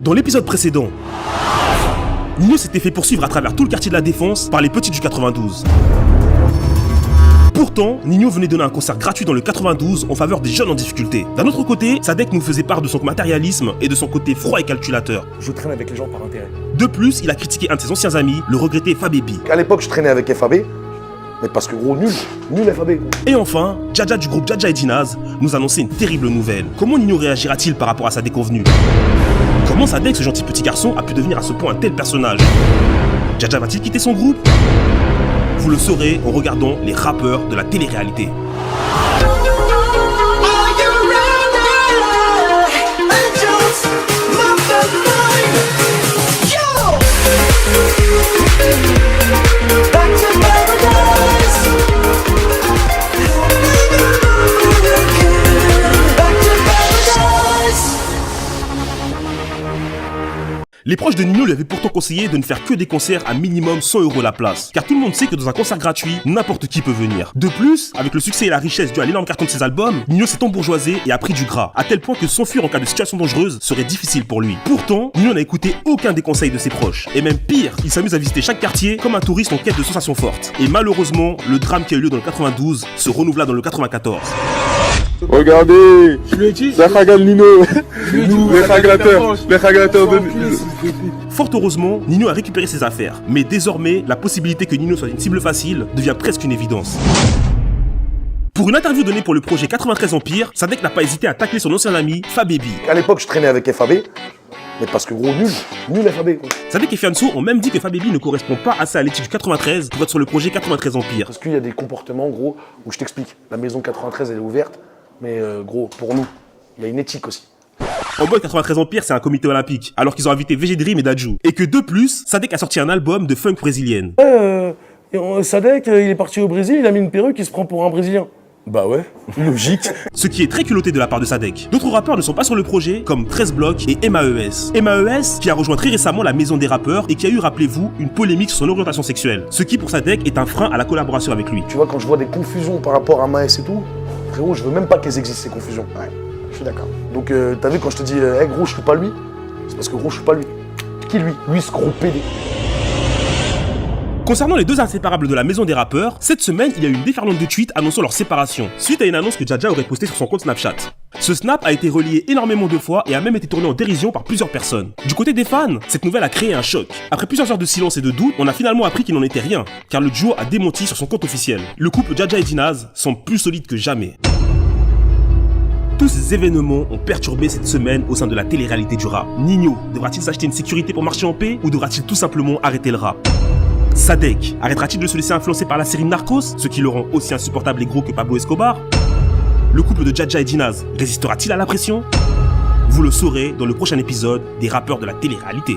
Dans l'épisode précédent, Nino s'était fait poursuivre à travers tout le quartier de la Défense par les petits du 92. Pourtant, Nino venait donner un concert gratuit dans le 92 en faveur des jeunes en difficulté. D'un autre côté, Sadek nous faisait part de son matérialisme et de son côté froid et calculateur. Je traîne avec les gens par intérêt. De plus, il a critiqué un de ses anciens amis, le regretté Fabebi. À l'époque, je traînais avec FAB, mais parce que gros, nul FAB. Gros. Et enfin, Djadja du groupe Djadja et Dinaz nous annonçait une terrible nouvelle. Comment Nino réagira-t-il par rapport à sa déconvenue? Comment Sadek, ce gentil petit garçon, a pu devenir à ce point un tel personnage? Djadja va-t-il quitter son groupe? Vous le saurez en regardant les rappeurs de la télé-réalité. Les proches de Nino lui avaient pourtant conseillé de ne faire que des concerts à minimum 100 € la place, car tout le monde sait que dans un concert gratuit, n'importe qui peut venir. De plus, avec le succès et la richesse dû à l'énorme carton de ses albums, Nino s'est embourgeoisé et a pris du gras, à tel point que s'enfuir en cas de situation dangereuse serait difficile pour lui. Pourtant, Nino n'a écouté aucun des conseils de ses proches. Et même pire, il s'amuse à visiter chaque quartier comme un touriste en quête de sensations fortes. Et malheureusement, le drame qui a eu lieu dans le 92 se renouvela dans le 94. Regardez, la Khagal Nino, les khaglateurs de... Fort heureusement, Nino a récupéré ses affaires. Mais désormais, la possibilité que Nino soit une cible facile devient presque une évidence. Pour une interview donnée pour le projet 93 Empire, Sadek n'a pas hésité à tacler son ancien ami, Fabebi. À l'époque, je traînais avec FAB, mais parce que gros, nul FAB. Gros. Sadek et Fianso ont même dit que Fabebi ne correspond pas assez à l'éthique du 93 pour être sur le projet 93 Empire. Parce qu'il y a des comportements, gros, où je t'explique. La maison 93, elle est ouverte, mais gros, pour nous, il y a une éthique aussi. En mode 93 Empire, c'est un comité olympique, alors qu'ils ont invité VG Dream et Dadju. Et que de plus, Sadek a sorti un album de funk brésilienne. Sadek, il est parti au Brésil, il a mis une perruque, il se prend pour un Brésilien. Bah ouais, logique. Ce qui est très culotté de la part de Sadek. D'autres rappeurs ne sont pas sur le projet, comme 13 Blocs et MAES. MAES, qui a rejoint très récemment la maison des rappeurs et qui a eu, rappelez-vous, une polémique sur son orientation sexuelle. Ce qui, pour Sadek, est un frein à la collaboration avec lui. Tu vois, quand je vois des confusions par rapport à Maes et tout, frérot, je veux même pas qu'elles existent, ces confusions. Ouais, je suis d'accord. Donc, t'as vu quand je te dis, hey, gros, je suis pas lui, c'est parce que gros, je suis pas lui. Qui lui? Lui, ce gros PD. Concernant les deux inséparables de la maison des rappeurs, cette semaine, il y a eu une déferlante de tweets annonçant leur séparation, suite à une annonce que Djadja aurait postée sur son compte Snapchat. Ce snap a été relié énormément de fois et a même été tourné en dérision par plusieurs personnes. Du côté des fans, cette nouvelle a créé un choc. Après plusieurs heures de silence et de doute, on a finalement appris qu'il n'en était rien, car le duo a démenti sur son compte officiel. Le couple Djadja et Dinaz semble plus solide que jamais. Tous ces événements ont perturbé cette semaine au sein de la télé-réalité du rap. Nino devra-t-il s'acheter une sécurité pour marcher en paix ou devra-t-il tout simplement arrêter le rap? Sadek arrêtera-t-il de se laisser influencer par la série Narcos, ce qui le rend aussi insupportable et gros que Pablo Escobar? Le couple de Djadja et Dinaz résistera-t-il à la pression? Vous le saurez dans le prochain épisode des rappeurs de la télé-réalité.